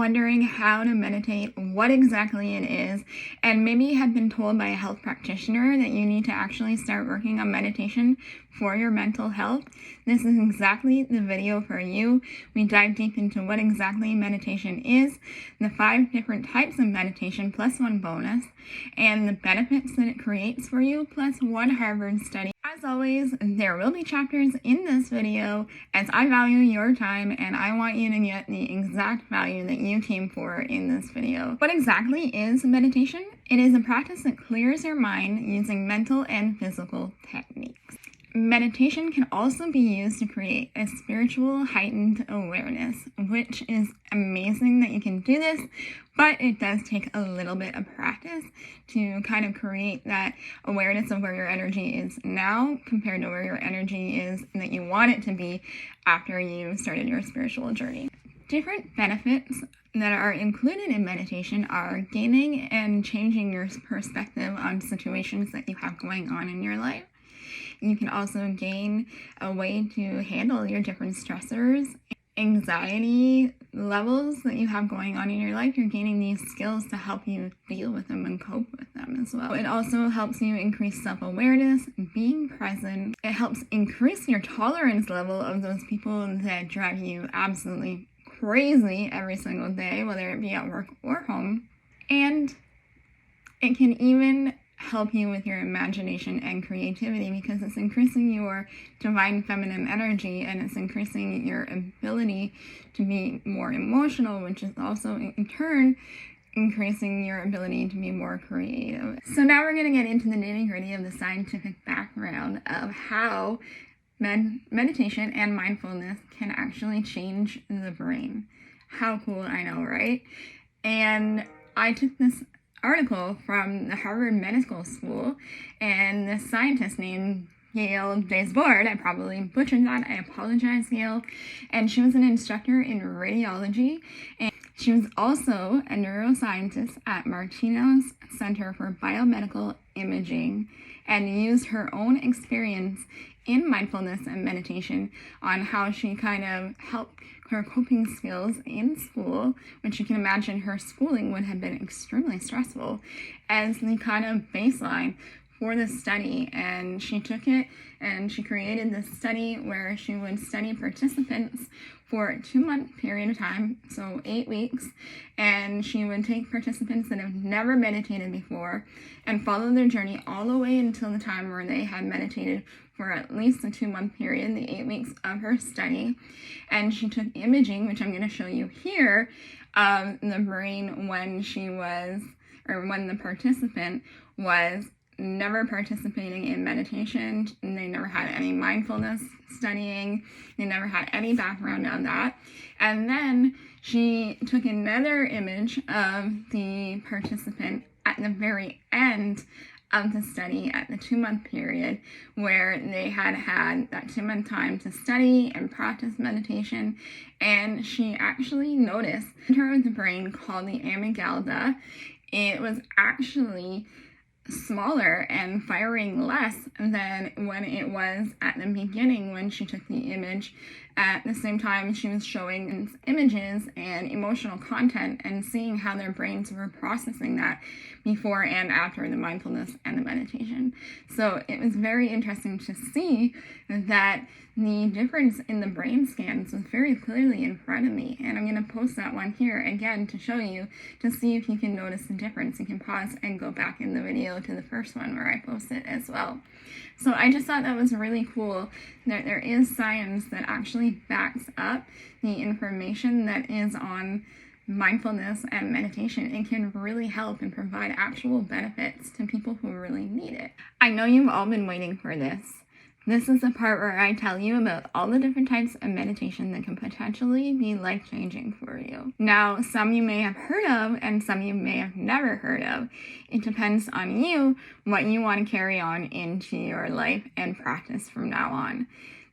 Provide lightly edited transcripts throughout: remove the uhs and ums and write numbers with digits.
wondering how to meditate, what exactly it is, and maybe have been told by a health practitioner that you need to actually start working on meditation for your mental health, this is exactly the video for you. We dive deep into what exactly meditation is, the 5 different types of meditation plus 1 bonus, and the benefits that it creates for you plus 1 Harvard study. As always, there will be chapters in this video as I value your time and I want you to get the exact value that you came for in this video. What exactly is meditation? It is a practice that clears your mind using mental and physical techniques. Meditation can also be used to create a spiritual heightened awareness, which is amazing that you can do this, but it does take a little bit of practice to kind of create that awareness of where your energy is now compared to where your energy is that you want it to be after you started your spiritual journey. Different benefits that are included in meditation are gaining and changing your perspective on situations that you have going on in your life. You can also gain a way to handle your different stressors, anxiety levels that you have going on in your life. You're gaining these skills to help you deal with them and cope with them as well. It also helps you increase self-awareness, being present. It helps increase your tolerance level of those people that drive you absolutely crazy every single day, whether it be at work or home. And it can even help you with your imagination and creativity because it's increasing your divine feminine energy and it's increasing your ability to be more emotional, which is also in turn increasing your ability to be more creative. So now we're going to get into the nitty-gritty of the scientific background of how meditation and mindfulness can actually change the brain. How cool, I know, right? And I took this article from the Harvard Medical School, and this scientist named Gail Desboard, I probably butchered that, I apologize, Gail, and she was an instructor in radiology, and she was also a neuroscientist at Martino's Center for Biomedical Imaging, and used her own experience in mindfulness and meditation on how she kind of helped her coping skills in school, which you can imagine her schooling would have been extremely stressful, as the kind of baseline for the study. And she took it and she created this study where she would study participants for a 2-month period of time, so 8 weeks, and she would take participants that have never meditated before and follow their journey all the way until the time where they had meditated for at least a 2-month period, the 8 weeks of her study. And she took imaging, which I'm going to show you here, of the brain when the participant was never participating in meditation. They never had any mindfulness studying. They never had any background on that. And then she took another image of the participant at the very end of the study at the 2-month period where they had had that 2-month time to study and practice meditation. And she actually noticed a center of the brain called the amygdala. It was actually smaller and firing less than when it was at the beginning when she took the image. At the same time, she was showing images and emotional content and seeing how their brains were processing that before and after the mindfulness and the meditation. So it was very interesting to see that the difference in the brain scans was very clearly in front of me. And I'm going to post that one here again to show you, to see if you can notice the difference. You can pause and go back in the video to the first one where I post it as well. So I just thought that was really cool that there is science that actually backs up the information that is on mindfulness and meditation. It can really help and provide actual benefits to people who really need it. I know you've all been waiting for this. This is the part where I tell you about all the different types of meditation that can potentially be life-changing for you. Now, some you may have heard of and some you may have never heard of. It depends on you what you want to carry on into your life and practice from now on.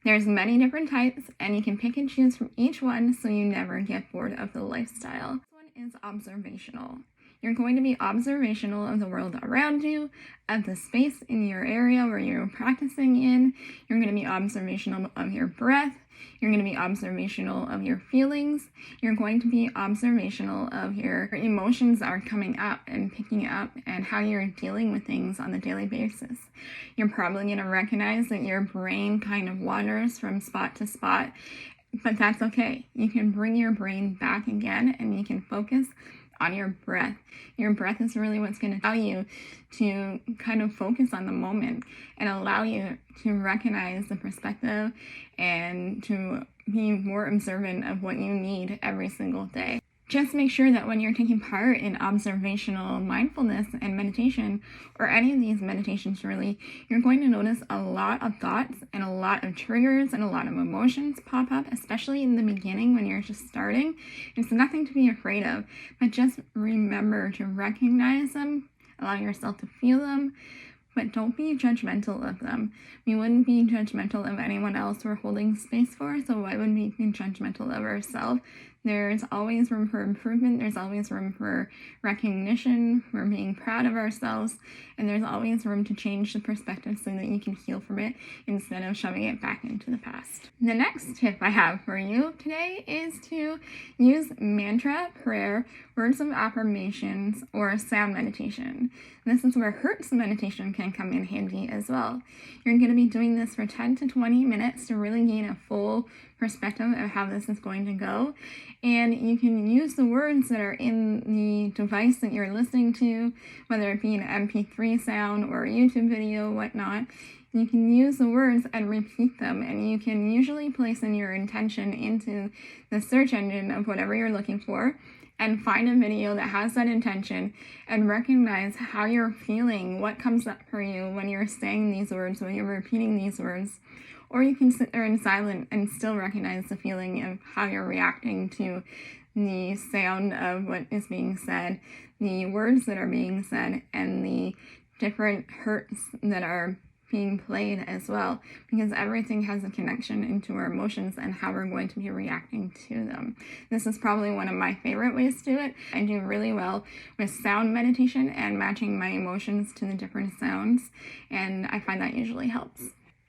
There's many different types and you can pick and choose from each one so you never get bored of the lifestyle. This one is observational. You're going to be observational of the world around you, of the space in your area where you're practicing in. You're going to be observational of your breath. You're going to be observational of your feelings. You're going to be observational of your emotions that are coming up and picking up and how you're dealing with things on a daily basis. You're probably going to recognize that your brain kind of wanders from spot to spot, but that's okay. You can bring your brain back again and you can focus on your breath. Your breath is really what's going to allow you to kind of focus on the moment and allow you to recognize the perspective and to be more observant of what you need every single day. Just make sure that when you're taking part in observational mindfulness and meditation, or any of these meditations really, you're going to notice a lot of thoughts and a lot of triggers and a lot of emotions pop up, especially in the beginning when you're just starting. It's nothing to be afraid of, but just remember to recognize them, allow yourself to feel them, but don't be judgmental of them. We wouldn't be judgmental of anyone else we're holding space for, so why would we be judgmental of ourselves? There's always room for improvement. There's always room for recognition, for being proud of ourselves, and there's always room to change the perspective so that you can heal from it instead of shoving it back into the past. The next tip I have for you today is to use mantra, prayer, words of affirmations, or sound meditation. This is where Hertz meditation can come in handy as well. You're going to be doing this for 10 to 20 minutes to really gain a full perspective of how this is going to go. And you can use the words that are in the device that you're listening to, whether it be an MP3 sound or a YouTube video, whatnot. You can use the words and repeat them, and you can usually place in your intention into the search engine of whatever you're looking for and find a video that has that intention and recognize how you're feeling, what comes up for you when you're saying these words, when you're repeating these words. Or you can sit there in silence and still recognize the feeling of how you're reacting to the sound of what is being said, the words that are being said, and the different hertz that are being played as well, because everything has a connection into our emotions and how we're going to be reacting to them. This is probably one of my favorite ways to do it. I do really well with sound meditation and matching my emotions to the different sounds, and I find that usually helps.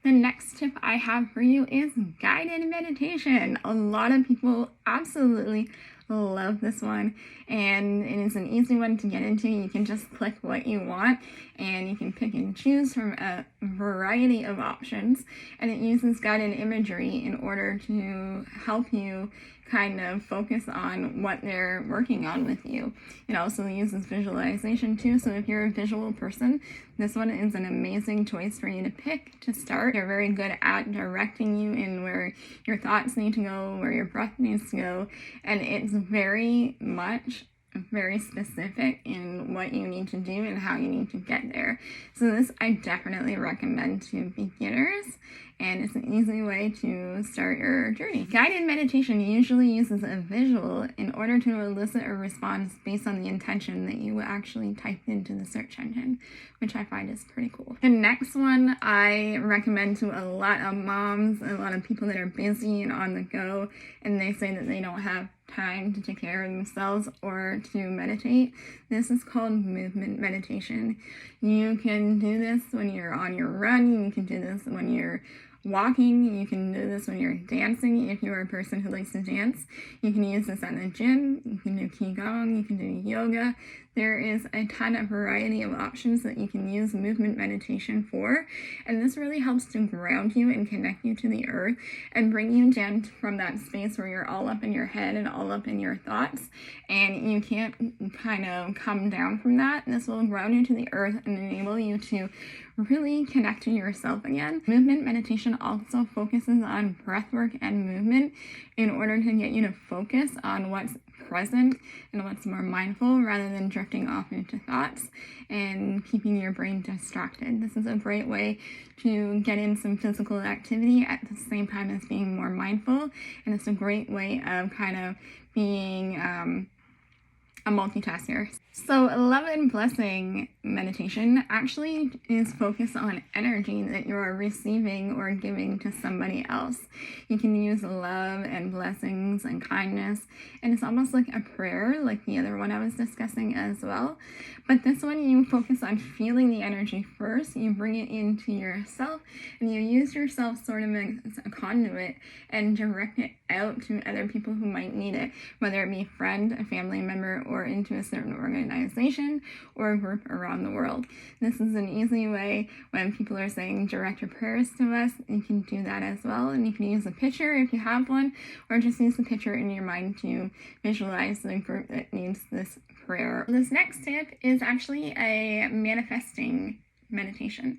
The next tip I have for you is guided meditation. A lot of people absolutely love this one, and it is an easy one to get into. You can just click what you want and you can pick and choose from a variety of options, and it uses guided imagery in order to help you kind of focus on what they're working on with you. It also uses visualization too, so if you're a visual person, this one is an amazing choice for you to pick to start. They're very good at directing you in where your thoughts need to go, where your breath needs to go, and it's very specific in what you need to do and how you need to get there. So this I definitely recommend to beginners, and it's an easy way to start your journey. Guided meditation usually uses a visual in order to elicit a response based on the intention that you actually typed into the search engine, which I find is pretty cool. The next one I recommend to a lot of moms, a lot of people that are busy and on the go, and they say that they don't have time to take care of themselves or to meditate. This is called movement meditation. You can do this when you're on your run. You can do this when you're walking. You can do this when you're dancing if you're a person who likes to dance. You can use this at the gym. You can do qigong. You can do yoga. There is a ton of variety of options that you can use movement meditation for, and this really helps to ground you and connect you to the earth and bring you down from that space where you're all up in your head and all up in your thoughts, and you can't kind of come down from that. This will ground you to the earth and enable you to really connect to yourself again. Movement meditation also focuses on breath work and movement in order to get you to focus on what's present and what's more mindful rather than drifting off into thoughts and keeping your brain distracted. This is a great way to get in some physical activity at the same time as being more mindful, and it's a great way of kind of being a multitasker. So love and blessing meditation actually is focused on energy that you are receiving or giving to somebody else. You can use love and blessings and kindness, and it's almost like a prayer, like the other one I was discussing as well. But this one, you focus on feeling the energy first, you bring it into yourself, and you use yourself sort of as a conduit and direct it out to other people who might need it, whether it be a friend, a family member, or into a certain organization or a group around the world. This is an easy way when people are saying direct your prayers to us. You can do that as well, and you can use a picture if you have one, or just use the picture in your mind to visualize the group that needs this prayer. This next tip is actually a manifesting meditation.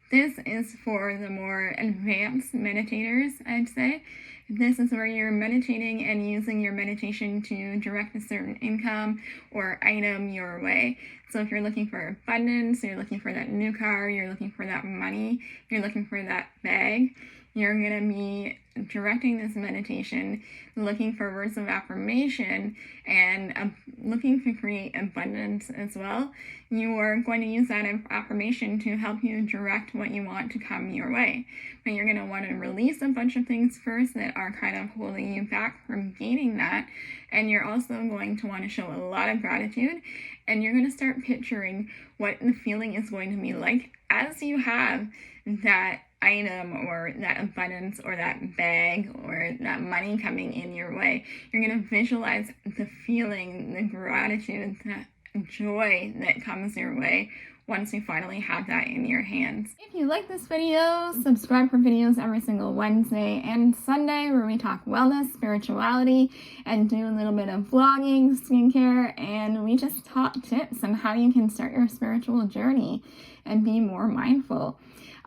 This is for the more advanced meditators, I'd say. This is where you're meditating and using your meditation to direct a certain income or item your way. So if you're looking for abundance, you're looking for that new car, you're looking for that money, you're looking for that bag, you're going to be directing this meditation, looking for words of affirmation, and looking to create abundance as well. You are going to use that affirmation to help you direct what you want to come your way. But you're going to want to release a bunch of things first that are kind of holding you back from gaining that. And you're also going to want to show a lot of gratitude. And you're going to start picturing what the feeling is going to be like as you have that item or that abundance or that bag or that money coming in your way. You're going to visualize the feeling, the gratitude, the joy that comes your way once you finally have that in your hands. If you like this video, subscribe for videos every single Wednesday and Sunday where we talk wellness, spirituality, and do a little bit of vlogging, skincare, and we just talk tips on how you can start your spiritual journey and be more mindful.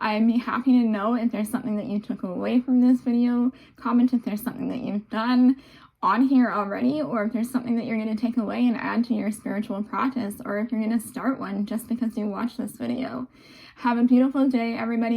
I'd be happy to know if there's something that you took away from this video. Comment if there's something that you've done on here already, or if there's something that you're going to take away and add to your spiritual practice, or if you're going to start one just because you watched this video. Have a beautiful day, everybody.